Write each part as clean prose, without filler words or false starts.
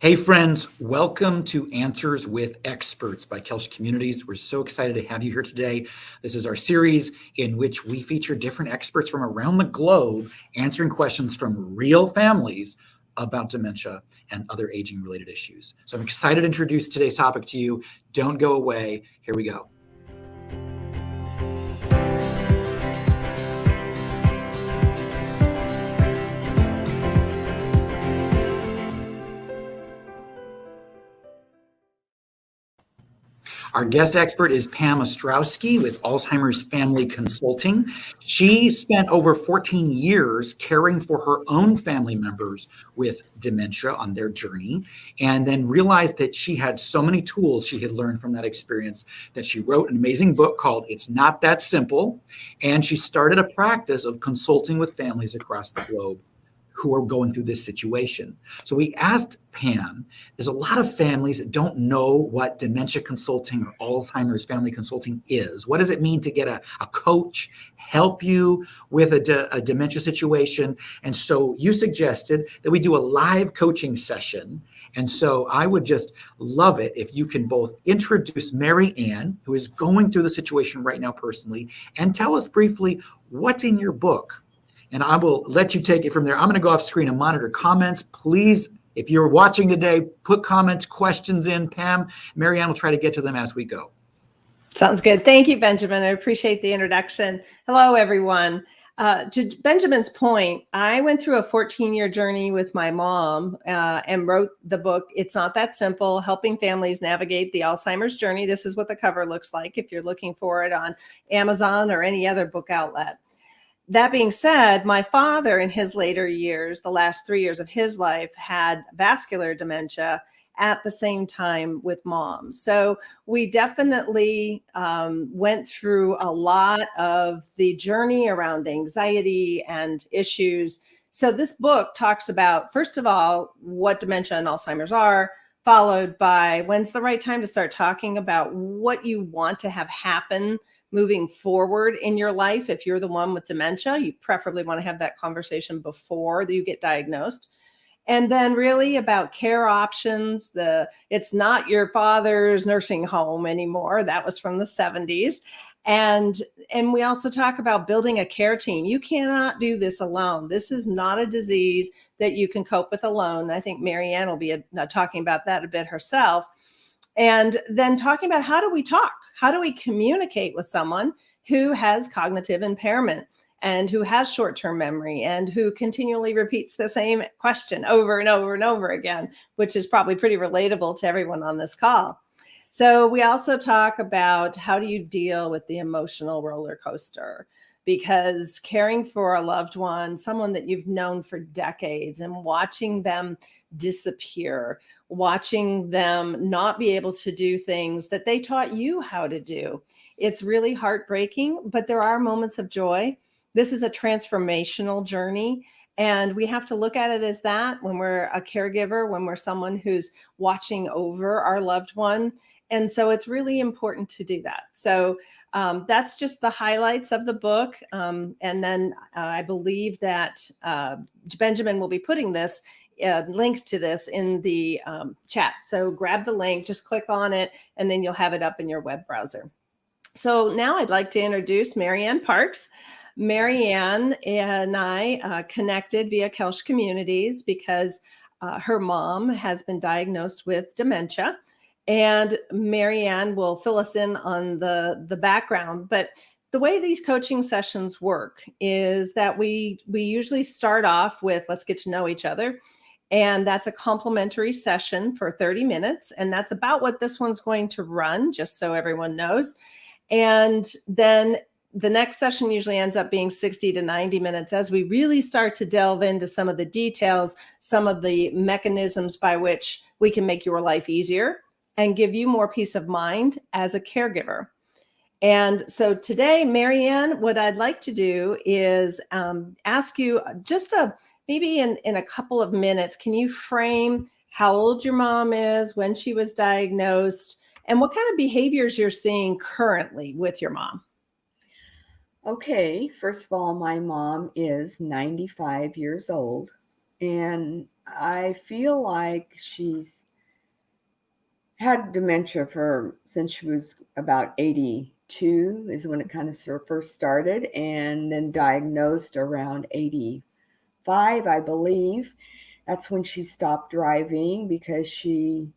Hey friends, welcome to Answers with Experts by Kelch Communities. We're so excited to have you here today. This is our series in which we feature different experts from around the globe answering questions from real families about dementia and other aging-related issues. So I'm excited to introduce today's topic to you. Don't go away. Here we go. Our guest expert is Pam Ostrowski with Alzheimer's Family Consulting. She spent over 14 years caring for her own family members with dementia on their journey, and then realized that she had so many tools she had learned from that experience that she wrote an amazing book called It's Not That Simple, and she started a practice of consulting with families across the globe who are going through this situation. So we asked Pam, there's a lot of families that don't know what dementia consulting or Alzheimer's family consulting is. What does it mean to get a coach help you with a dementia situation? And so you suggested that we do a live coaching session. And so I would just love it if you can both introduce Marianne, who is going through the situation right now personally, and tell us briefly what's in your book. And I will let you take it from there. I'm going to go off screen and monitor comments. Please, if you're watching today, put comments, questions in. Pam, Marianne will try to get to them as we go. Sounds good. Thank you, Benjamin. I appreciate the introduction. Hello, everyone. To Benjamin's point, I went through a 14-year journey with my mom and wrote the book, It's Not That Simple, Helping Families Navigate the Alzheimer's Journey. This is what the cover looks like if you're looking for it on Amazon or any other book outlet. That being said, my father in his later years, the last 3 years of his life, had vascular dementia at the same time with mom. So we definitely went through a lot of the journey around anxiety and issues. So this book talks about, first of all, what dementia and Alzheimer's are, followed by when's the right time to start talking about what you want to have happen moving forward in your life. If you're the one with dementia, you preferably want to have that conversation before you get diagnosed. And then really about care options. It's not your father's nursing home anymore. That was from the 70s. And we also talk about building a care team. You cannot do this alone. This is not a disease that you can cope with alone. I think Marianne will be talking about that a bit herself. And then talking about how do we talk? How do we communicate with someone who has cognitive impairment and who has short-term memory and who continually repeats the same question over and over and over again, which is probably pretty relatable to everyone on this call. So we also talk about how do you deal with the emotional roller coaster, because caring for a loved one, someone that you've known for decades, and watching them disappear, watching them not be able to do things that they taught you how to do. It's really heartbreaking, but there are moments of joy. This is a transformational journey, and we have to look at it as that when we're a caregiver, when we're someone who's watching over our loved one. And so it's really important to do that. So that's just the highlights of the book. And then I believe that Benjamin will be putting this links to this in the chat. So grab the link, just click on it, and then you'll have it up in your web browser. So now I'd like to introduce Marianne Parks. Marianne and I connected via Kelch Communities because her mom has been diagnosed with dementia. And Marianne will fill us in on the background. But the way these coaching sessions work is that we usually start off with, let's get to know each other. And that's a complimentary session for 30 minutes. And that's about what this one's going to run, just so everyone knows. And then the next session usually ends up being 60 to 90 minutes as we really start to delve into some of the details, some of the mechanisms by which we can make your life easier and give you more peace of mind as a caregiver. And so today, Marianne, what I'd like to do is ask you just maybe in a couple of minutes, can you frame how old your mom is, when she was diagnosed, and what kind of behaviors you're seeing currently with your mom? Okay, first of all, my mom is 95 years old, And I feel like she's had dementia since she was about 82 is when it kind of first started, and then diagnosed around 85, I believe. That's when she stopped driving because she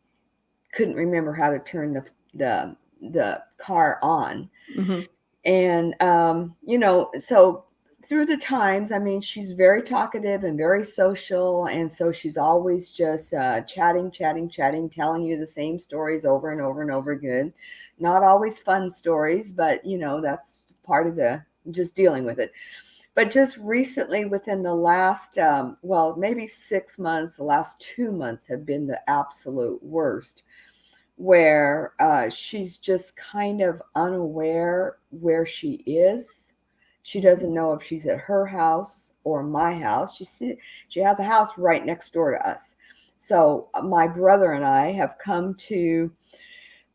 couldn't remember how to turn the car on. Mm-hmm. And so through the times, I mean, she's very talkative and very social, and so she's always just chatting, telling you the same stories over and over and over again. Not always fun stories, but that's part of the just dealing with it. But just recently, within the last maybe 6 months, the last 2 months have been the absolute worst, where she's just kind of unaware where she is. She doesn't know if she's at her house or my house. She has a house right next door to us. So my brother and I have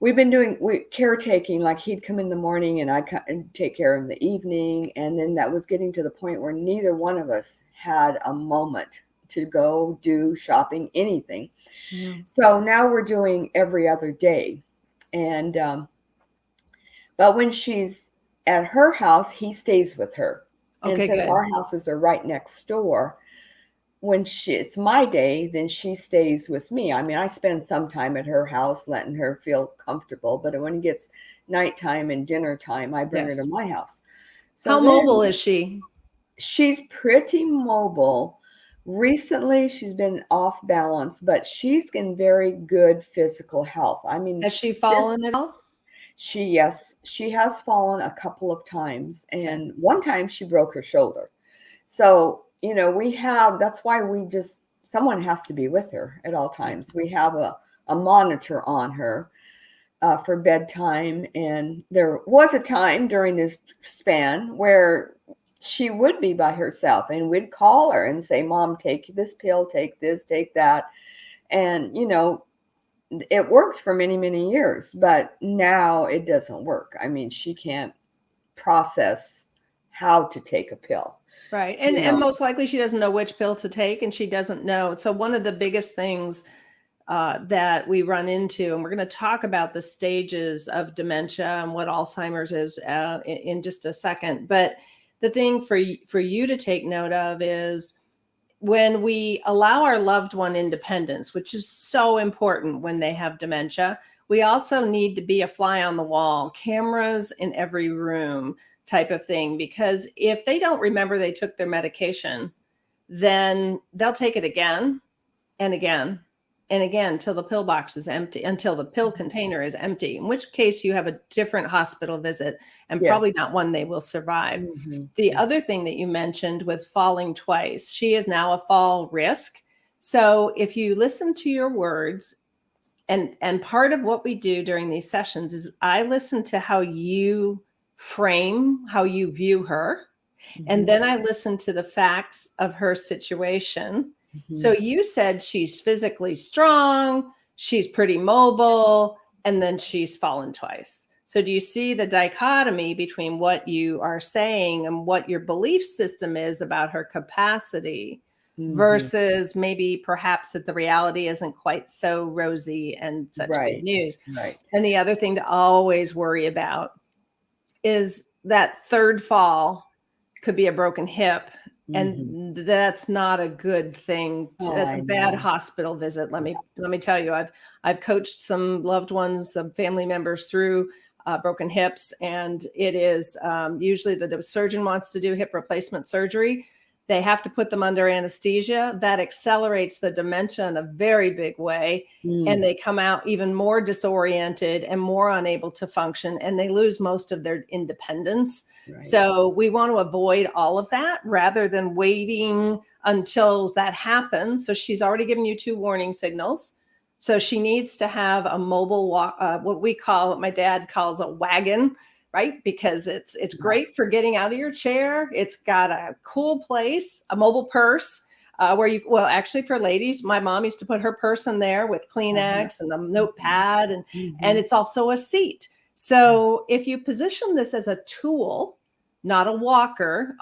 we've been doing caretaking, like he'd come in the morning and I'd take care of him in the evening. And then that was getting to the point where neither one of us had a moment to go do shopping, anything. Yeah. So now we're doing every other day. And, but when she's at her house, he stays with her. Okay, and since our houses are right next door, when it's my day, then she stays with me. I mean, I spend some time at her house letting her feel comfortable, but when it gets nighttime and dinner time, I bring her to my house. So how mobile is she? She's pretty mobile. Recently, she's been off balance, but she's in very good physical health. I mean, has she fallen at all? Yes, she has fallen a couple of times, and one time she broke her shoulder. So, that's why someone has to be with her at all times. We have a monitor on her for bedtime. And there was a time during this span where she would be by herself, and we'd call her and say, Mom, take this pill, take this, take that. And, it worked for many, many years, but now it doesn't work. I mean, she can't process how to take a pill. Right. And most likely she doesn't know which pill to take, and she doesn't know. So one of the biggest things that we run into, and we're going to talk about the stages of dementia and what Alzheimer's is in just a second. But the thing for you to take note of is when we allow our loved one independence, which is so important when they have dementia, we also need to be a fly on the wall, cameras in every room type of thing, because if they don't remember they took their medication, then they'll take it again and again and again till the pill box is empty, until the pill container is empty, in which case you have a different hospital visit and probably not one they will survive. Mm-hmm. The other thing that you mentioned with falling twice, she is now a fall risk. So if you listen to your words, and part of what we do during these sessions is I listen to how you frame, how you view her. Mm-hmm. And then I listen to the facts of her situation. Mm-hmm. So you said she's physically strong, she's pretty mobile, and then she's fallen twice. So do you see the dichotomy between what you are saying and what your belief system is about her capacity? Mm-hmm. Versus maybe perhaps that the reality isn't quite so rosy and such good news. Right. And the other thing to always worry about is that third fall could be a broken hip. Mm-hmm. And that's not a good thing. That's a bad hospital visit. Let me tell you, I've coached some loved ones, some family members through broken hips, and it is usually the surgeon wants to do hip replacement surgery. They have to put them under anesthesia. That accelerates the dementia in a very big way. And they come out even more disoriented and more unable to function, and they lose most of their independence. Right. So we want to avoid all of that rather than waiting until that happens. So she's already given you 2 warning signals. So she needs to have a mobile what my dad calls a wagon, right? Because it's great for getting out of your chair. It's got a cool place, a mobile purse actually for ladies, my mom used to put her purse in there with Kleenex and a notepad, and it's also a seat. So if you position this as a tool, not a walker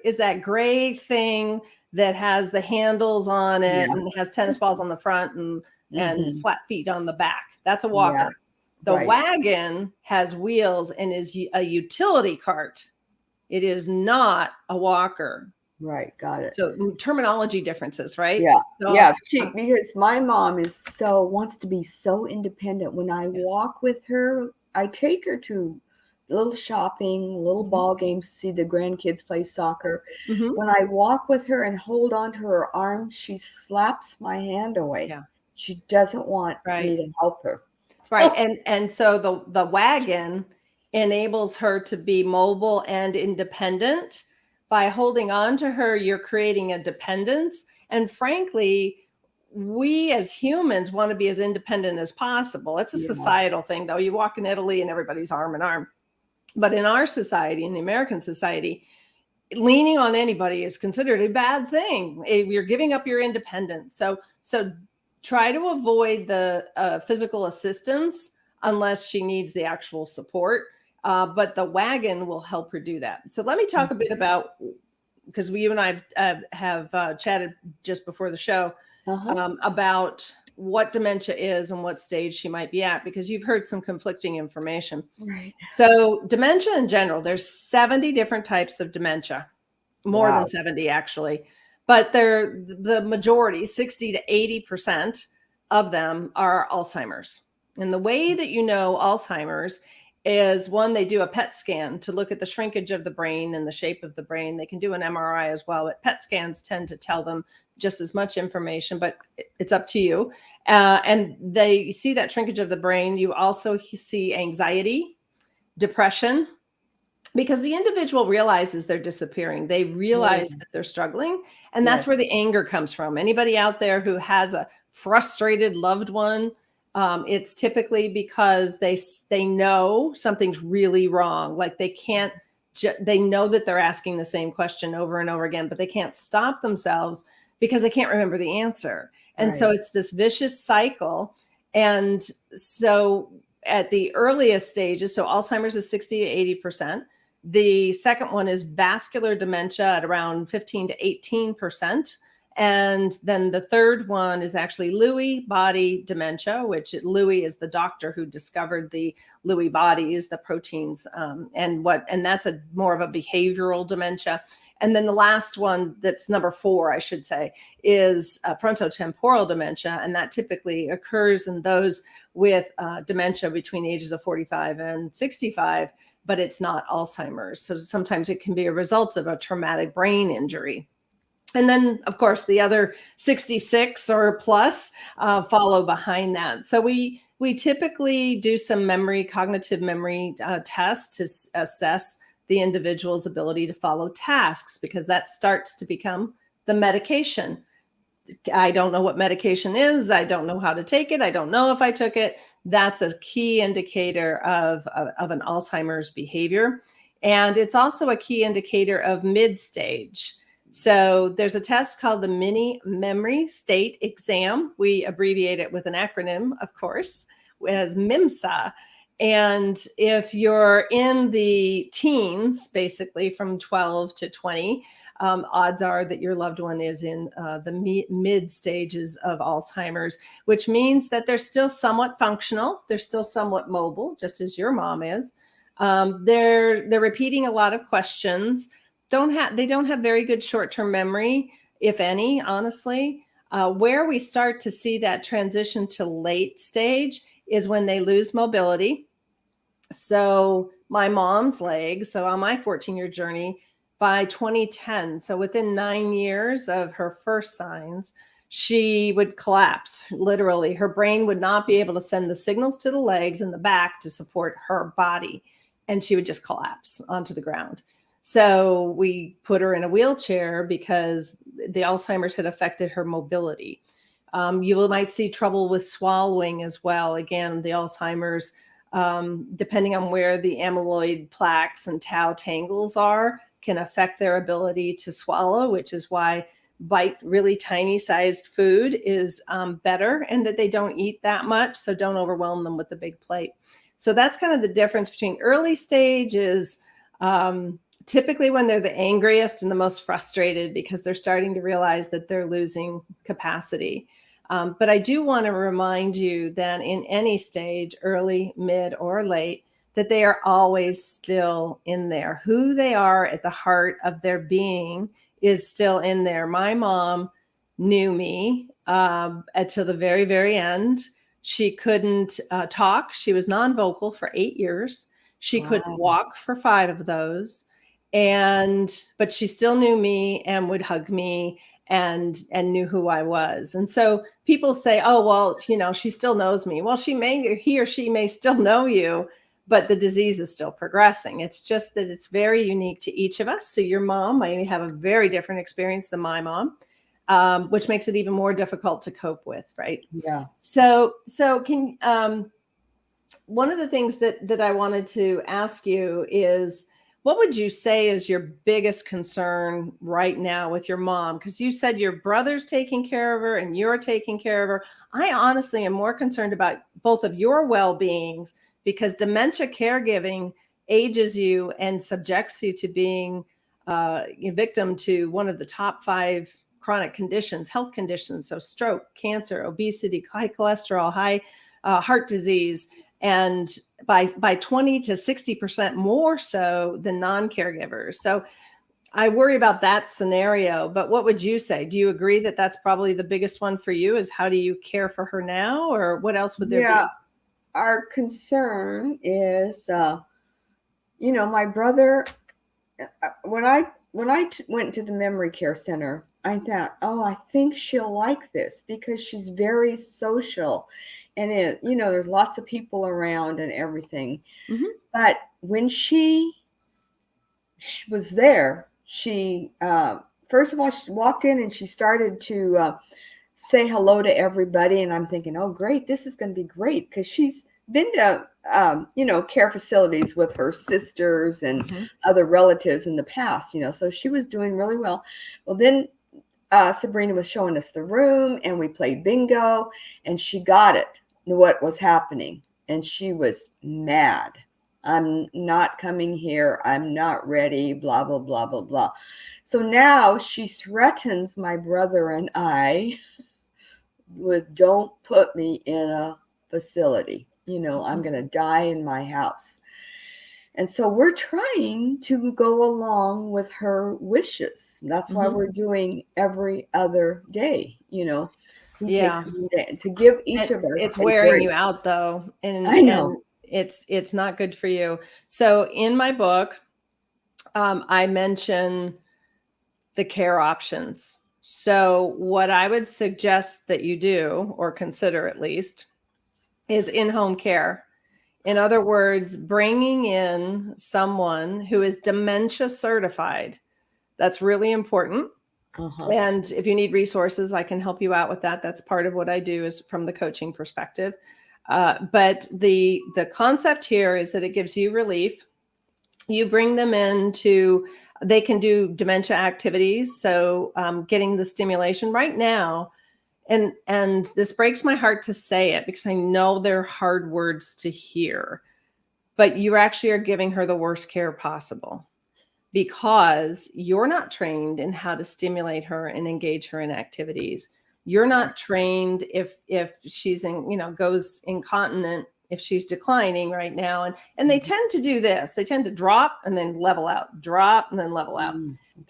is that gray thing that has the handles on it Yeah. and has tennis balls on the front and Mhm. flat feet on the back. That's a Yeah. walker. The Right. wagon has wheels and is a utility cart. It is not a walker. Right. Got it. So terminology differences, right? Yeah. So, Yeah. Because my mom wants to be so independent. When I walk with her, I take her to little shopping, little ball games, see the grandkids play soccer. mhm. When I walk with her and hold onto her arm, she slaps my hand away. Yeah. She doesn't want Right. me to help her. Right. And so the wagon enables her to be mobile and independent. By holding on to her, you're creating a dependence. And frankly, we as humans want to be as independent as possible. It's a Yeah. societal thing, though. You walk in Italy and everybody's arm in arm. But in our society, in the American society, leaning on anybody is considered a bad thing. You're giving up your independence. So try to avoid the physical assistance unless she needs the actual support. But the wagon will help her do that. So let me talk a bit about, because you and I have chatted just before the show about what dementia is and what stage she might be at, because you've heard some conflicting information. Right. So dementia in general, there's 70 different types of dementia, more Wow. than 70 actually, but they're the majority, 60 to 80% of them are Alzheimer's. And the way that you know Alzheimer's is, one, they do a PET scan to look at the shrinkage of the brain and the shape of the brain. They can do an MRI as well, but PET scans tend to tell them just as much information, but it's up to you. And they see that shrinkage of the brain. You also see anxiety, depression, because the individual realizes they're disappearing. They realize that they're struggling. And that's where the anger comes from. Anybody out there who has a frustrated loved one, it's typically because they know something's really wrong. Like they can't, they know that they're asking the same question over and over again, but they can't stop themselves because they can't remember the answer. And so it's this vicious cycle. And so at the earliest stages, so Alzheimer's is 60 to 80%. The second one is vascular dementia at around 15 to 18%. And then the third one is actually Lewy body dementia, which Lewy is the doctor who discovered the Lewy bodies, the proteins, and that's more of a behavioral dementia. And then the last one, that's number 4, I should say, is frontotemporal dementia. And that typically occurs in those with dementia between the ages of 45 and 65, but it's not Alzheimer's. So sometimes it can be a result of a traumatic brain injury. And then, of course, the other 66 or plus follow behind that. So we typically do some cognitive memory tests to assess the individual's ability to follow tasks, because that starts to become the medication. I don't know what medication is. I don't know how to take it. I don't know if I took it. That's a key indicator of an Alzheimer's behavior. And it's also a key indicator of mid-stage. So there's a test called the Mini Memory State Exam. We abbreviate it with an acronym, of course, as MIMSA. And if you're in the teens, basically from 12 to 20, odds are that your loved one is in the mid stages of Alzheimer's, which means that they're still somewhat functional. They're still somewhat mobile, just as your mom is. They're repeating a lot of questions. They don't have very good short-term memory, if any, honestly. Where we start to see that transition to late stage is when they lose mobility. So my mom's legs, so on my 14-year journey, by 2010, so within 9 years of her first signs, she would collapse. Literally, her brain would not be able to send the signals to the legs and the back to support her body, and she would just collapse onto the ground. So we put her in a wheelchair because the Alzheimer's had affected her mobility. You might see trouble with swallowing as well. Again, the Alzheimer's, depending on where the amyloid plaques and tau tangles are, can affect their ability to swallow, which is why bite really tiny sized food is better, and that they don't eat that much. So don't overwhelm them with the big plate. So that's kind of the difference between early stage is typically when they're the angriest and the most frustrated because they're starting to realize that they're losing capacity. But I do want to remind you that in any stage, early, mid, or late, that they are always still in there. Who they are at the heart of their being is still in there. My mom knew me until the very, very end. She couldn't talk. She was non-vocal for 8 years. She couldn't walk for 5 of those. But she still knew me and would hug me and knew who I was. And so people say, oh, well, she still knows me. Well, he or she may still know you, but the disease is still progressing. It's just that it's very unique to each of us. So your mom may have a very different experience than my mom, which makes it even more difficult to cope with, right? Yeah. So can one of the things that I wanted to ask you is, what would you say is your biggest concern right now with your mom? Because you said your brother's taking care of her and you're taking care of her. I honestly am more concerned about both of your well-beings, because dementia caregiving ages you and subjects you to being a victim to one of the top 5 chronic conditions, health conditions. So stroke, cancer, obesity, high cholesterol, high heart disease, and by 20 to 60% more so than non-caregivers. So I worry about that scenario. But what would you say? Do you agree that that's probably the biggest one for you, is how do you care for her now, or what else would there be? Our concern is, my brother, when I went to the memory care center, I thought, oh, I think she'll like this because she's very social. And there's lots of people around and everything. Mm-hmm. But when she was there, she first of all, she walked in and she started to say hello to everybody. And I'm thinking, oh, great, this is going to be great, because she's been to care facilities with her sisters and other relatives in the past. So she was doing really well. Well, then Sabrina was showing us the room, and we played bingo, and she got it, what was happening, and she was mad. I'm not coming here. I'm not ready, blah, blah, blah, blah, blah. So now she threatens my brother and I with, don't put me in a facility. I'm going to die in my house. And so we're trying to go along with her wishes. That's why we're doing every other day, Yeah. to give each of us. It's wearing you out, though. And I know. And it's not good for you. So in my book, I mention the care options. So what I would suggest that you do, or consider at least, is in-home care. In other words, bringing in someone who is dementia certified. That's really important. And if you need resources, I can help you out with that. That's part of what I do, is from the coaching perspective. But the concept here is that it gives you relief. You bring them they can do dementia activities. So getting the stimulation right now. And this breaks my heart to say it, because I know they're hard words to hear, but you actually are giving her the worst care possible, because you're not trained in how to stimulate her and engage her in activities. You're not trained if she's goes incontinent, if she's declining right now. And they tend to do this. They tend to drop and then level out, drop and then level out.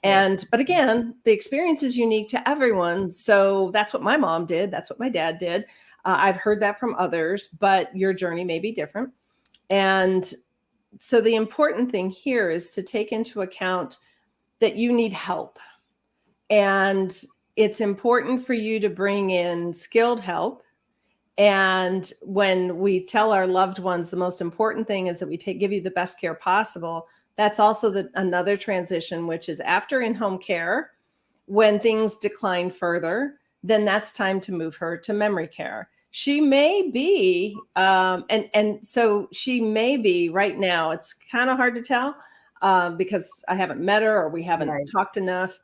But again, the experience is unique to everyone. So that's what my mom did. That's what my dad did. I've heard that from others, but your journey may be different. And so the important thing here is to take into account that you need help. And it's important for you to bring in skilled help. And when we tell our loved ones the most important thing is that we give you the best care possible, that's also another transition, which is after in-home care. When things decline further, then that's time to move her to memory care. She may be, so she may be right now. It's kind of hard to tell because I haven't met her or we haven't talked enough.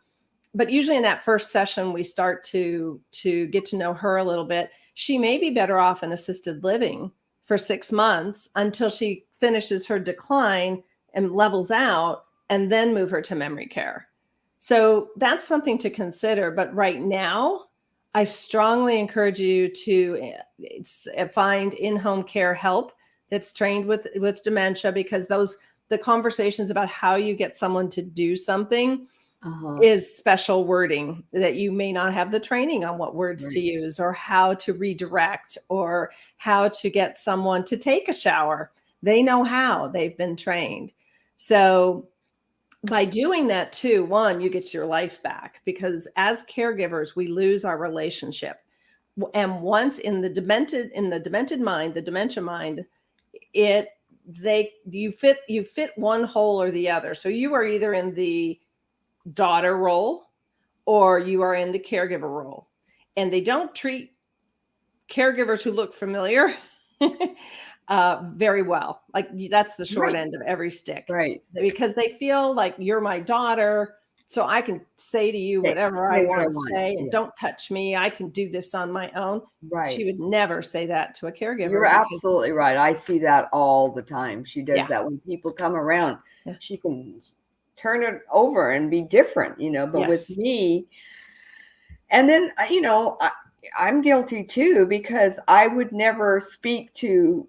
But usually in that first session, we start to get to know her a little bit. She may be better off in assisted living for 6 months until she finishes her decline and levels out. and then move her to memory care. So that's something to consider. But right now, I strongly encourage you to find in-home care help that's trained with dementia, because the conversations about how you get someone to do something is special wording that you may not have the training on what words to use, or how to redirect, or how to get someone to take a shower. They know how, they've been trained. So by doing that too, one, you get your life back, because as caregivers, we lose our relationship. And once in the demented mind, the dementia mind, you fit one hole or the other. So you are either in the daughter role or you are in the caregiver role, and they don't treat caregivers who look familiar very well. Like, that's the short end of every stick, because they feel like you're my daughter, so I can say to you whatever I want to say, and don't touch me. I can do this on my own. She would never say that to a caregiver. You're absolutely right. I see that all the time. She does that when people come around. She can turn it over and be different, but with me, and then, I'm guilty too, because I would never speak to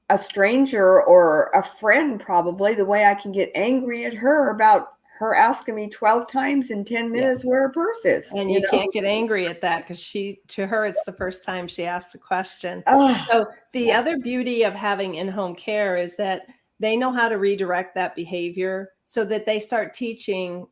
a stranger or a friend probably the way I can get angry at her about her asking me 12 times in 10 minutes where her purse is. And you can't get angry at that, because to her, it's the first time she asked the question. So the other beauty of having in-home care is that they know how to redirect that behavior, so that they start teaching.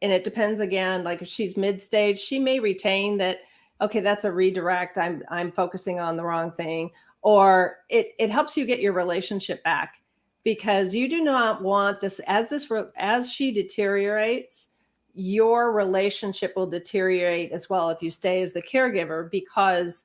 And it depends, again, like if she's mid-stage, she may retain that, okay, that's a redirect. I'm focusing on the wrong thing. Or it helps you get your relationship back, because you do not want this as she deteriorates, your relationship will deteriorate as well if you stay as the caregiver, because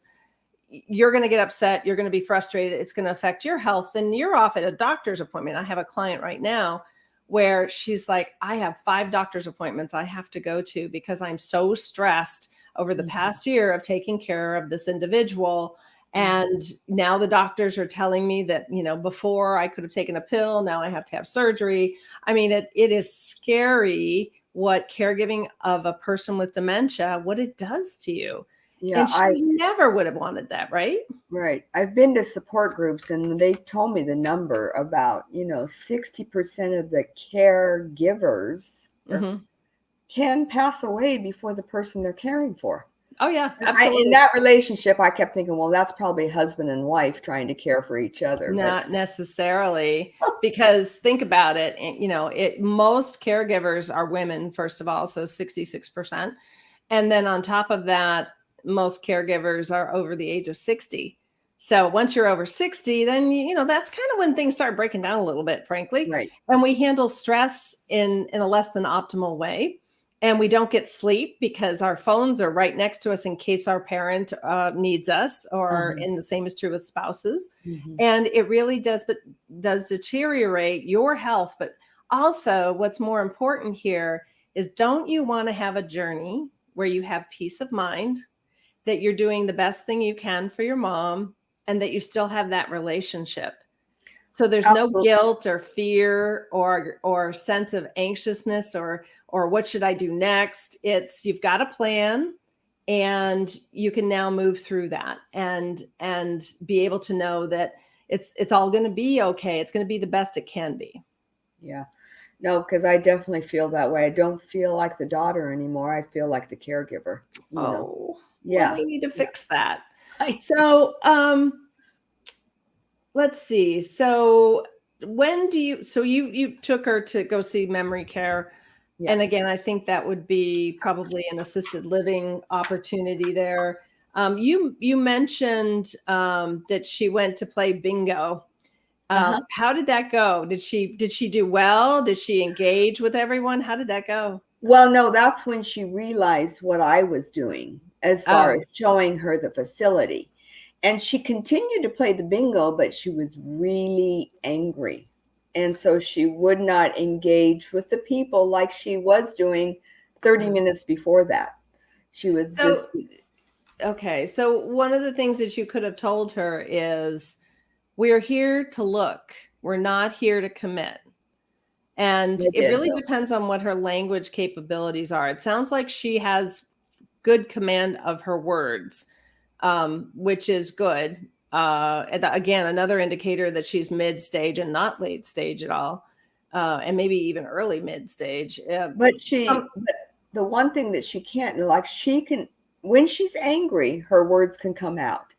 you're going to get upset. You're going to be frustrated. It's going to affect your health. And you're off at a doctor's appointment. I have a client right now where she's like, I have 5 doctor's appointments I have to go to because I'm so stressed over the past year of taking care of this individual. And now the doctors are telling me that, before I could have taken a pill, now I have to have surgery. I mean, it is scary what caregiving of a person with dementia, what it does to you. Yeah, and she never would have wanted that, right? Right. I've been to support groups, and they told me the number about, 60% of the caregivers can pass away before the person they're caring for. Oh, yeah, absolutely. In that relationship, I kept thinking, well, that's probably husband and wife trying to care for each other. Not necessarily, because think about it. Most caregivers are women, first of all, so 66%. And then on top of that, most caregivers are over the age of 60. So once you're over 60, then, that's kind of when things start breaking down a little bit, frankly. Right. And we handle stress in a less than optimal way. And we don't get sleep because our phones are right next to us in case our parent needs us, or and the same is true with spouses. And it really does deteriorate your health. But also, what's more important here is, don't you want to have a journey where you have peace of mind, that you're doing the best thing you can for your mom, and that you still have that relationship? So there's no guilt or fear or sense of anxiousness or what should I do next? It's, you've got a plan, and you can now move through that and be able to know that it's all going to be okay. It's going to be the best it can be. Yeah. No, because I definitely feel that way. I don't feel like the daughter anymore. I feel like the caregiver. Yeah. Well, we need to fix that. So, let's see. So you took her to go see memory care. Yeah. And again, I think that would be probably an assisted living opportunity there. You mentioned that she went to play bingo. How did that go? Did she do well? Did she engage with everyone? How did that go? Well, no, that's when she realized what I was doing as far as showing her the facility. And she continued to play the bingo, but she was really angry. And so she would not engage with the people like she was doing 30 minutes before that. She was okay. So one of the things that you could have told her is, we're here to look. We're not here to commit. And It it is, really though. depends on what her language capabilities are. It sounds like she has good command of her words, which is good. Again, another indicator that she's mid stage and not late stage at all, and maybe even early mid stage. But the one thing that she can't, like, she can, when she's angry, her words can come out.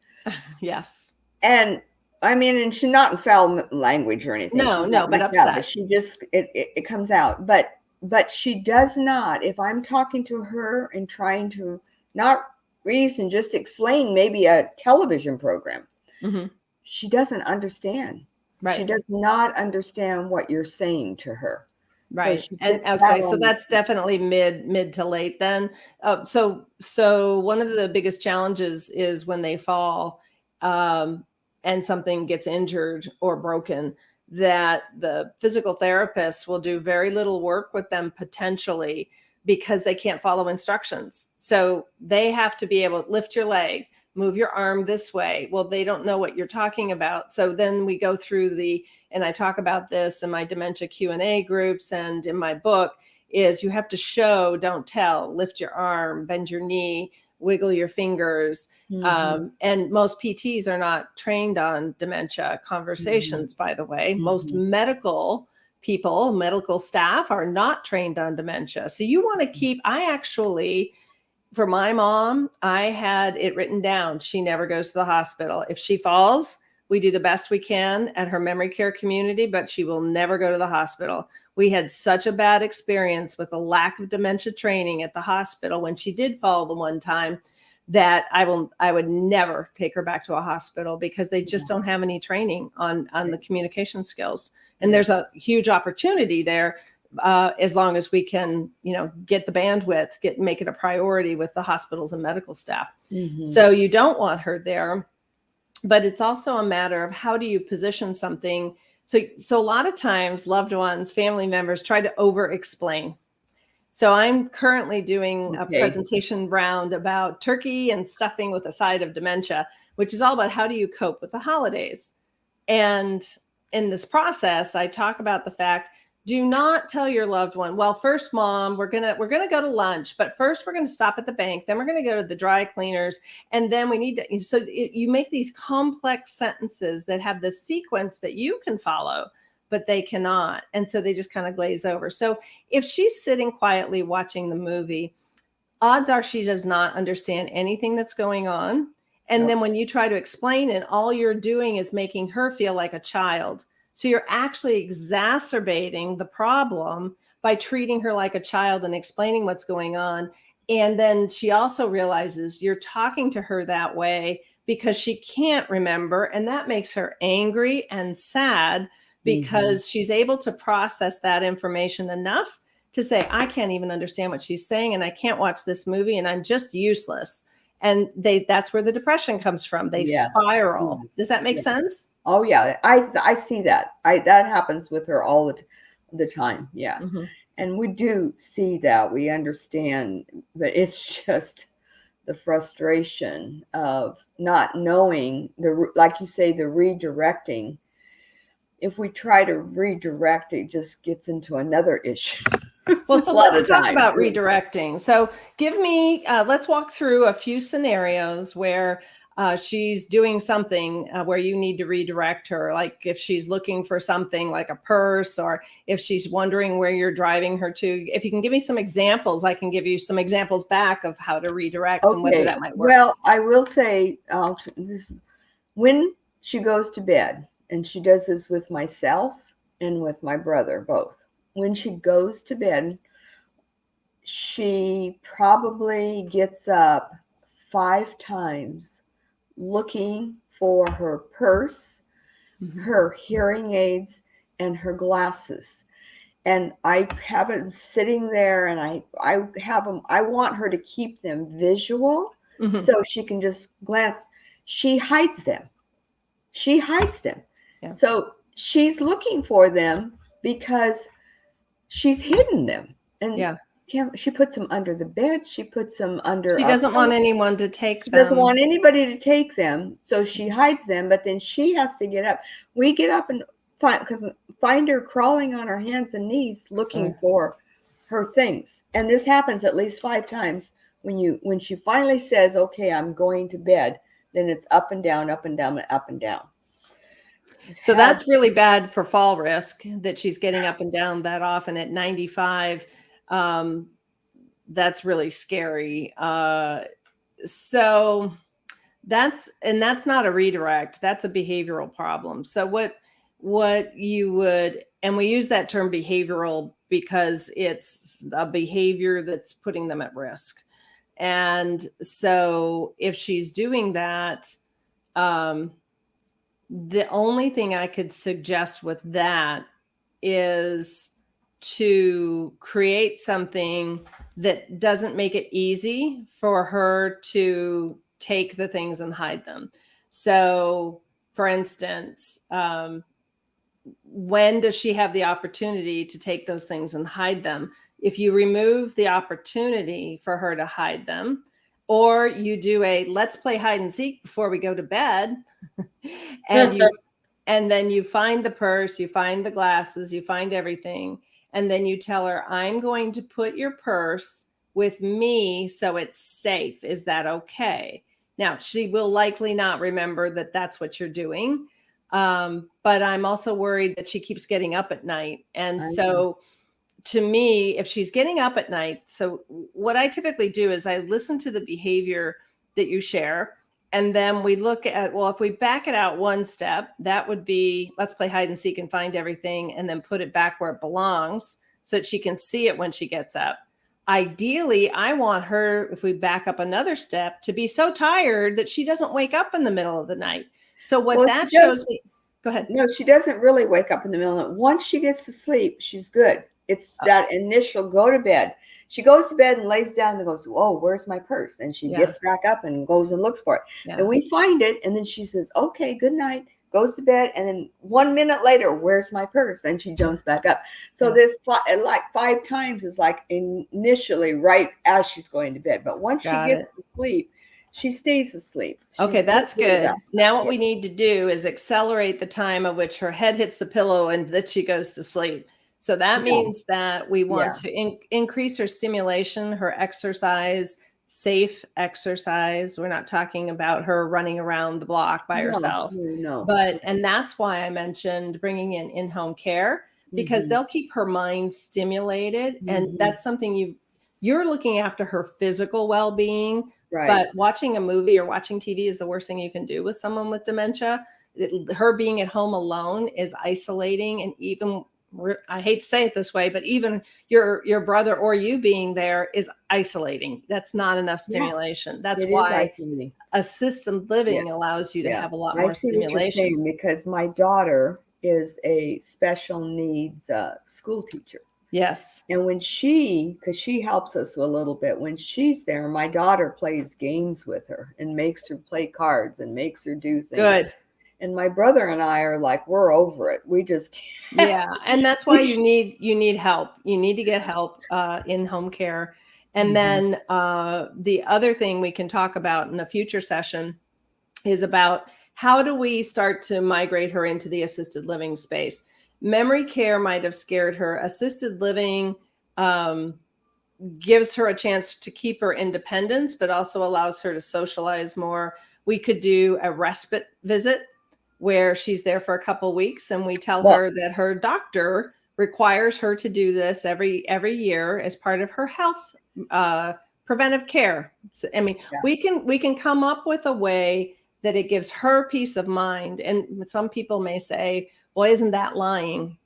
Yes. And I mean, and she's not in foul language or anything. No, She's no, not but like that, upset. but she just, it comes out. But she does not, if I'm talking to her and trying to not reason, just explain maybe a television program, Mm-hmm. she doesn't understand. Right. She does not understand what you're saying to her. So Right. she And gets okay, that so on. that's definitely mid to late then. So one of the biggest challenges is when they fall, and something gets injured or broken, that the physical therapist will do very little work with them potentially because they can't follow instructions. So they have to be able to lift your leg, move your arm this way. Well, they don't know what you're talking about. So then we go through and I talk about this in my dementia Q&A groups and in my book, is you have to show, don't tell, lift your arm, bend your knee, wiggle your fingers. And most PTs are not trained on dementia conversations, by the way. Most medical staff are not trained on dementia. So you want to keep, for my mom, I had it written down. She never goes to the hospital. If she falls, we do the best we can at her memory care community, but she will never go to the hospital. We had such a bad experience with a lack of dementia training at the hospital when she did fall the one time that I would never take her back to a hospital because they just don't have any training on the communication skills. And there's a huge opportunity there. As long as we can, get the bandwidth, make it a priority with the hospitals and medical staff. So you don't want her there, but it's also a matter of how do you position something. So a lot of times loved ones, family members try to over explain. So I'm currently doing a presentation round about turkey and stuffing with a side of dementia, which is all about how do you cope with the holidays. And in this process, I talk about the fact, do not tell your loved one, well, first, mom, we're gonna go to lunch, but first we're gonna stop at the bank, then we're gonna go to the dry cleaners, and then we need to. So you make these complex sentences that have the sequence that you can follow, but they cannot, and so they just kind of glaze over. So if she's sitting quietly watching the movie, odds are she does not understand anything that's going on. And then when you try to explain it, all you're doing is making her feel like a child. So you're actually exacerbating the problem by treating her like a child and explaining what's going on. And then she also realizes you're talking to her that way because she can't remember. And that makes her angry and sad because she's able to process that information enough to say, I can't even understand what she's saying, and I can't watch this movie, and I'm just useless. And that's where the depression comes from. They spiral. Does that make sense? Oh yeah, I see that. That happens with her all the time. Yeah. And we do see that. We understand, but it's just the frustration of not knowing like you say, the redirecting. If we try to redirect, it just gets into another issue. Well, so let's talk about redirecting. So let's walk through a few scenarios where she's doing something where you need to redirect her. Like if she's looking for something like a purse, or if she's wondering where you're driving her to. If you can give me some examples, I can give you some examples back of how to redirect and whether that might work. Well, I will say this is when she goes to bed, and she does this with myself and with my brother, both. When she goes to bed, she probably gets up 5 times looking for her purse, her hearing aids, and her glasses. And I have them sitting there, and I have them. I want her to keep them visual so she can just glance. She hides them. Yeah. So she's looking for them because she's hidden them. And she puts them under the bed. She puts them under. She doesn't want anyone to take them. She doesn't want anybody to take them. So she hides them, but then she has to get up. We get up find her crawling on her hands and knees looking for her things. And this happens at least 5 times. When she finally says, okay, I'm going to bed, then it's up and down, up and down, and up and down. So that's really bad for fall risk, that she's getting up and down that often at 95. That's really scary. So that's not a redirect. That's a behavioral problem. So what you would, and we use that term behavioral because it's a behavior that's putting them at risk. And so if she's doing that, the only thing I could suggest with that is to create something that doesn't make it easy for her to take the things and hide them. So, for instance, when does she have the opportunity to take those things and hide them? If you remove the opportunity for her to hide them, or you do a let's play hide and seek before we go to bed, and then you find the purse, you find the glasses, you find everything, and then you tell her, I'm going to put your purse with me so it's safe. Is that okay? Now, she will likely not remember that that's what you're doing. But I'm also worried that she keeps getting up at night. And so to me, if she's getting up at night, so what I typically do is I listen to the behavior that you share. And then we look at, well, if we back it out one step, that would be, let's play hide and seek and find everything and then put it back where it belongs so that she can see it when she gets up. Ideally, I want her, if we back up another step, to be so tired that she doesn't wake up in the middle of the night. So what that shows me, go ahead. No, she doesn't really wake up in the middle of the night. Once she gets to sleep, she's good. It's that initial go to bed. She goes to bed and lays down and goes, oh, where's my purse? And she gets back up and goes and looks for it. And we find it. And then she says, okay, good night, goes to bed. And then 1 minute later, where's my purse? And she jumps back up. So this like 5 times is like initially right as she's going to bed. But once she gets to sleep, she stays asleep. Okay, that's good. Now what we need to do is accelerate the time at which her head hits the pillow and that she goes to sleep. So that means that we want to increase her stimulation, her exercise, safe exercise. We're not talking about her running around the block by herself. No. And that's why I mentioned bringing in-home care, because they'll keep her mind stimulated. And that's something you're looking after her physical well-being. Right. But watching a movie or watching TV is the worst thing you can do with someone with dementia. Her being at home alone is isolating, and even, I hate to say it this way, but even your brother or you being there is isolating. That's not enough stimulation. That's why assisted living allows you to have a lot more stimulation. What you're saying, because my daughter is a special needs school teacher. Yes. And when because she helps us a little bit, when she's there, my daughter plays games with her and makes her play cards and makes her do things. Good. And my brother and I are like, we're over it. We just can't. Yeah. And that's why you need help. You need to get help in home care. And then the other thing we can talk about in a future session is about how do we start to migrate her into the assisted living space. Memory care might have scared her. Assisted living gives her a chance to keep her independence, but also allows her to socialize more. We could do a respite visit where she's there for a couple of weeks, and we tell her that her doctor requires her to do this every year as part of her health preventive care. So, I mean, we can come up with a way that it gives her peace of mind. And some people may say, well, isn't that lying?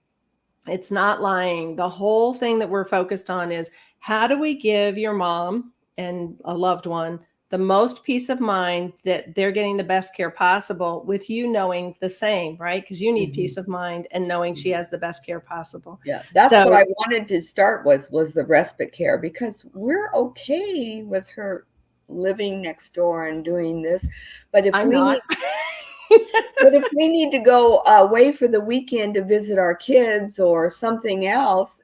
It's not lying. The whole thing that we're focused on is how do we give your mom and a loved one the most peace of mind that they're getting the best care possible, with you knowing the same, right? Because you need peace of mind and knowing she has the best care possible. Yeah, that's what I wanted to start with, was the respite care, because we're okay with her living next door and doing this. But if if we need to go away for the weekend to visit our kids or something else,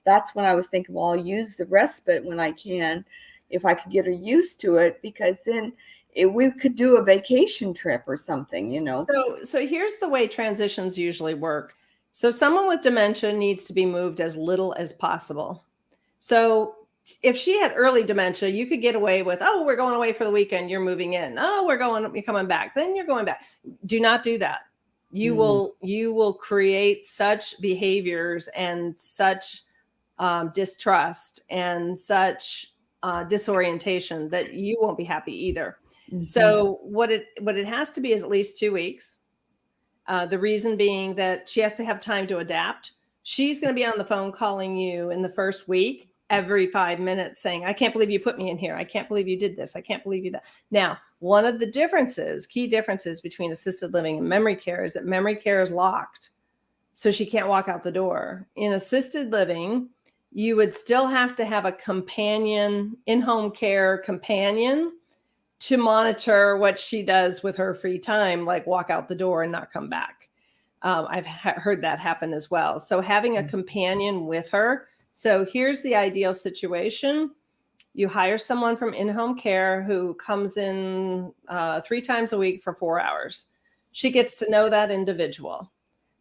that's when I was thinking, well, I'll use the respite when I can, if I could get her used to it, because then we could do a vacation trip or something, you know. So here's the way transitions usually work. So someone with dementia needs to be moved as little as possible. So if she had early dementia, you could get away with, oh, we're going away for the weekend, you're moving in. Oh, you're coming back, then you're going back. Do not do that. You will create such behaviors and such distrust and such disorientation that you won't be happy either. So what it has to be is at least 2 weeks. The reason being that she has to have time to adapt. She's going to be on the phone calling you in the first week every 5 minutes saying, I can't believe you put me in here. I can't believe you did this. I can't believe you that. Now, one of the key differences between assisted living and memory care is that memory care is locked. So she can't walk out the door. In assisted living, you would still have to have a companion, in-home care companion, to monitor what she does with her free time, like walk out the door and not come back. I've heard that happen as well. So having a companion with her. So here's the ideal situation. You hire someone from in-home care who comes in 3 times a week for 4 hours. She gets to know that individual.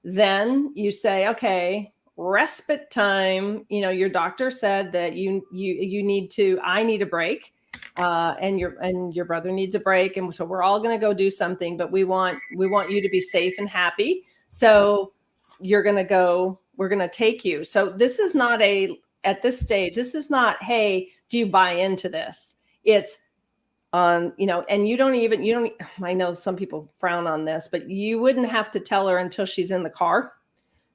Then you say, okay, respite time. Your doctor said that I need a break. And your brother needs a break, and so we're all going to go do something, but we want you to be safe and happy. So we're going to take you. So this is not at this stage, this is not, hey, do you buy into this? It's on, and you don't, I know some people frown on this, but you wouldn't have to tell her until she's in the car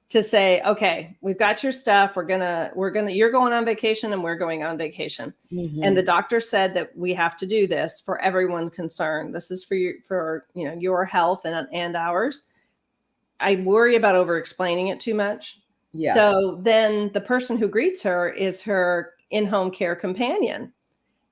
to say, okay, we've got your stuff. you're going on vacation and we're going on vacation. And the doctor said that we have to do this for everyone concerned. This is for your health and ours. I worry about over explaining it too much. Yeah. So then the person who greets her is her in-home care companion.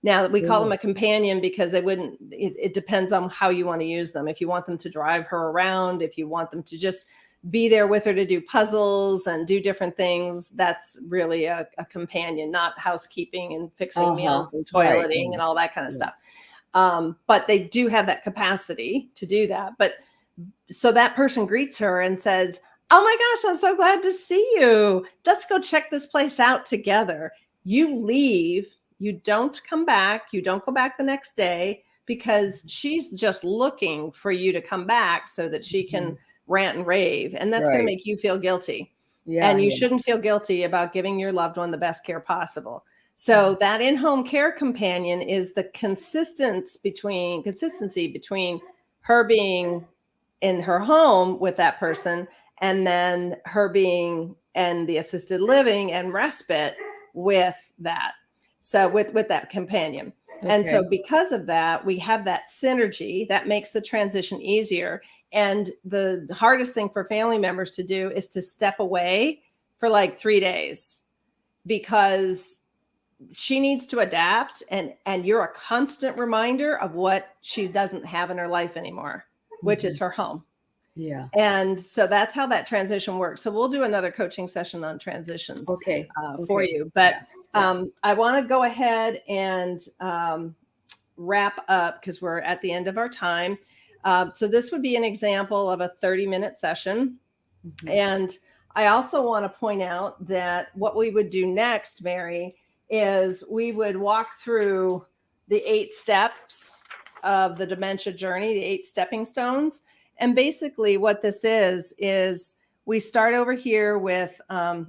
Now we call them a companion because it depends on how you want to use them. If you want them to drive her around, if you want them to just be there with her to do puzzles and do different things, that's really a companion, not housekeeping and fixing meals and toileting and all that kind of stuff. But they do have that capacity to do that. But so that person greets her and says, oh my gosh, I'm so glad to see you. Let's go check this place out together. You leave, you don't come back, you don't go back the next day because she's just looking for you to come back so that she can rant and rave. And that's going to make you feel guilty. Yeah, and you shouldn't feel guilty about giving your loved one the best care possible. So that in-home care companion is the consistency between her being in her home with that person and then her being in the assisted living and respite with that. So with that companion. Okay. And so because of that, we have that synergy that makes the transition easier. And the hardest thing for family members to do is to step away for like 3 days because she needs to adapt and you're a constant reminder of what she doesn't have in her life anymore, which is her home. Yeah. And so that's how that transition works. So we'll do another coaching session on transitions for you. But I want to go ahead and wrap up because we're at the end of our time. So this would be an example of a 30-minute session. And I also want to point out that what we would do next, Mary, is we would walk through the 8 steps of the dementia journey, the 8 stepping stones. And basically what this is we start over here with, with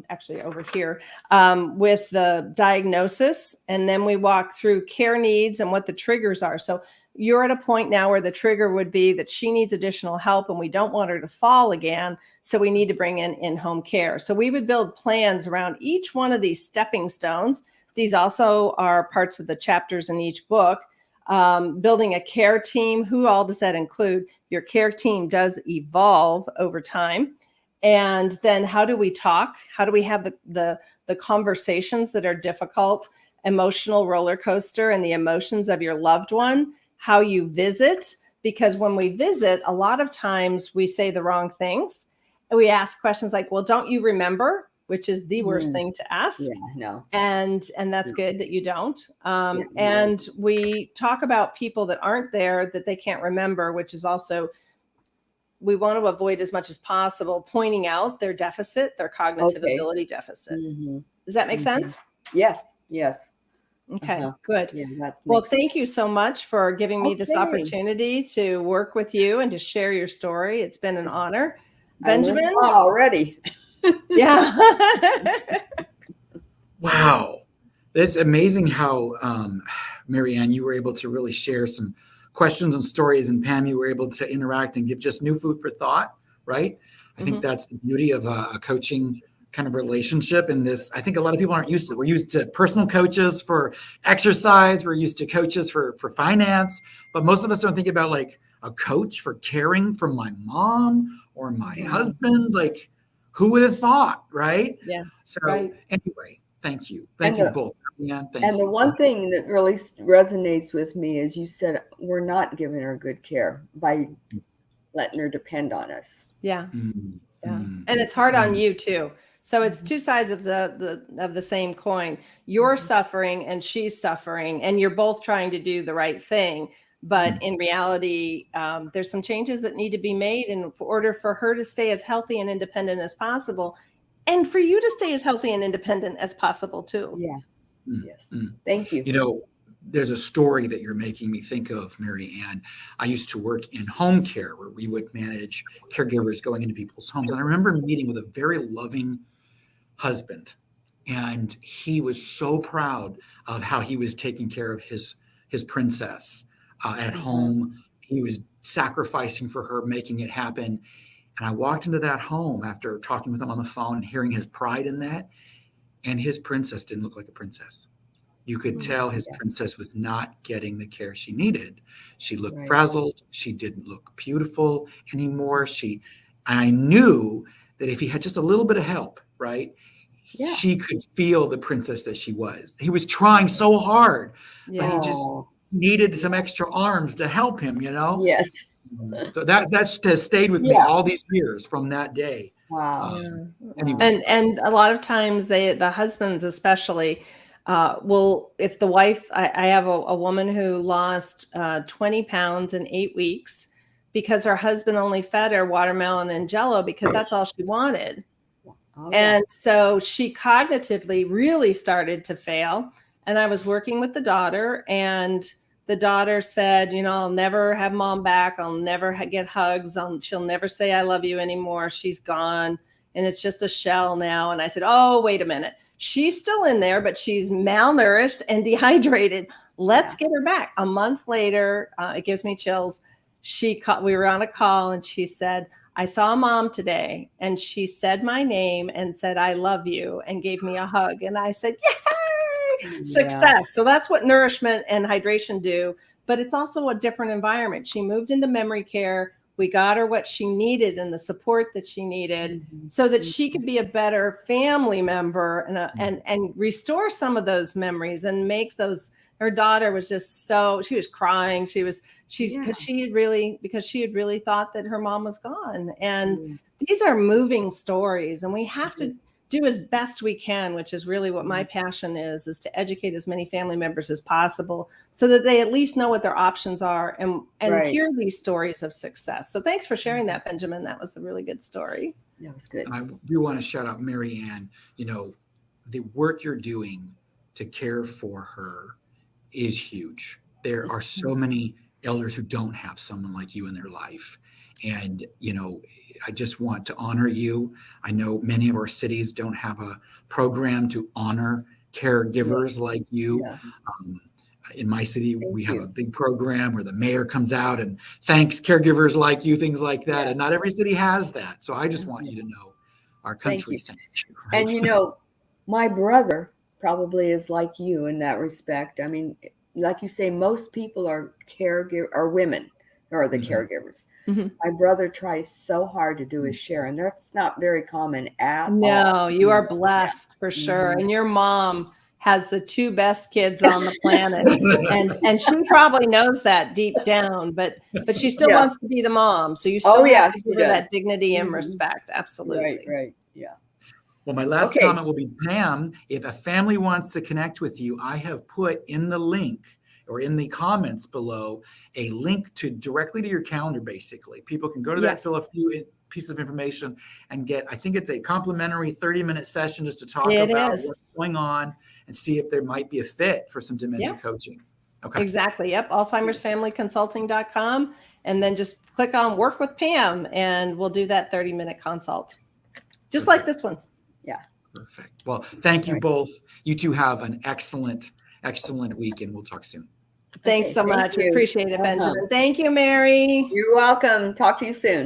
the diagnosis, and then we walk through care needs and what the triggers are. So you're at a point now where the trigger would be that she needs additional help and we don't want her to fall again. So we need to bring in-home care. So we would build plans around each one of these stepping stones. These also are parts of the chapters in each book. Building a care team. Who all does that include? Your care team does evolve over time. And then how do we talk? How do we have the conversations that are difficult, emotional roller coaster and the emotions of your loved one? How you visit? Because when we visit, a lot of times we say the wrong things. And we ask questions like, well, don't you remember? Which is the worst thing to ask. Yeah, no. And that's good that you don't. And we talk about people that aren't there that they can't remember, which is also we want to avoid as much as possible pointing out their deficit, their cognitive Okay. ability deficit. Mm-hmm. Does that make Mm-hmm. sense? Yes. Yes. Okay, Uh-huh. good. Yeah, that Well, makes thank you so much for giving me this Okay. opportunity to work with you and to share your story. It's been an honor. I learned Benjamin? a lot already. Yeah. Wow. It's amazing how, Marianne, you were able to really share some questions and stories, and Pam, you were able to interact and give just new food for thought, right? I think that's the beauty of a coaching kind of relationship in this. I think a lot of people aren't used to it. We're used to personal coaches for exercise. We're used to coaches for finance, but most of us don't think about like a coach for caring for my mom or my husband. Like, who would have thought, right? Yeah. So Right. anyway, thank you. And Thank you the- both. Yeah, thank And you. the one thing that really resonates with me is you said we're not giving her good care by letting her depend on us. Yeah. Mm, Yeah. mm, And it's hard on mm. you too. So it's two sides of the same coin. You're suffering and she's suffering, and you're both trying to do the right thing. But in reality, there's some changes that need to be made in order for her to stay as healthy and independent as possible, and for you to stay as healthy and independent as possible too. Yeah. Mm, Yes. mm. Thank you. You know, there's a story that you're making me think of, Marianne. I used to work in home care where we would manage caregivers going into people's homes. And I remember meeting with a very loving husband, and he was so proud of how he was taking care of his princess at home. He was sacrificing for her, making it happen. And I walked into that home after talking with him on the phone and hearing his pride in that. And his princess didn't look like a princess. You could tell his princess was not getting the care she needed. She looked frazzled. She didn't look beautiful anymore. I knew that if he had just a little bit of help, right, she could feel the princess that she was. He was trying so hard, but he just needed some extra arms to help him, you know? Yes. So that has stayed with me all these years from that day. Wow. Anyway. And a lot of times the husbands especially will, if the wife, I have a woman who lost 20 pounds in 8 weeks because her husband only fed her watermelon and Jell-O because that's all she wanted. And so she cognitively really started to fail. And I was working with the daughter, and the daughter said, you know, I'll never have mom back. I'll never get hugs. She'll never say I love you anymore. She's gone. And it's just a shell now. And I said, oh, wait a minute. She's still in there, but she's malnourished and dehydrated. Let's get her back. A month later, it gives me chills. We were on a call, and she said, I saw mom today, and she said my name and said, I love you, and gave me a hug. And I said, yay, success. So that's what nourishment and hydration do. But it's also a different environment. She moved into memory care. We got her what she needed and the support that she needed so that she could be a better family member and restore some of those memories and make those. Her daughter was just she was crying. Because she had really thought that her mom was gone. And these are moving stories, and we have to do as best we can, which is really what my passion is to educate as many family members as possible so that they at least know what their options are and hear these stories of success. So thanks for sharing that, Benjamin. That was a really good story. That was good. And I do want to shout out Marianne. You know, the work you're doing to care for her is huge. There are so many elders who don't have someone like you in their life. And, you know, I just want to honor you. I know many of our cities don't have a program to honor caregivers like you. In my city, we have a big program where the mayor comes out and thanks caregivers like you, things like that. And not every city has that. So I just want you to know our country thanks you. Right? And, you know, my brother probably is like you in that respect. I mean, like you say, most people are women are the caregivers. My brother tries so hard to do his share, and that's not very common at all. No, you are blessed for sure. And your mom has the 2 best kids on the planet, and she probably knows that deep down, but she still wants to be the mom. So you still have to give her that dignity and respect. Absolutely. Right. Yeah. Well, my last comment will be, Pam, if a family wants to connect with you, I have put in the link or in the comments below a link to directly to your calendar. Basically, people can go to that, Yes. fill a few pieces of information, and get, I think it's a complimentary 30-minute session just to talk It about is. what's going on and see if there might be a fit for some dementia Yeah. coaching. Okay. Exactly. Yep. Alzheimer'sFamilyConsulting.com. And then just click on Work with Pam and we'll do that 30-minute consult. Just like this one. Yeah. Perfect. Well, thank you Right. both. You two have an excellent week, and we'll talk soon. Thanks so thank much. We you. appreciate it, Benjamin. Thank you, Mary. You're welcome. Talk to you soon.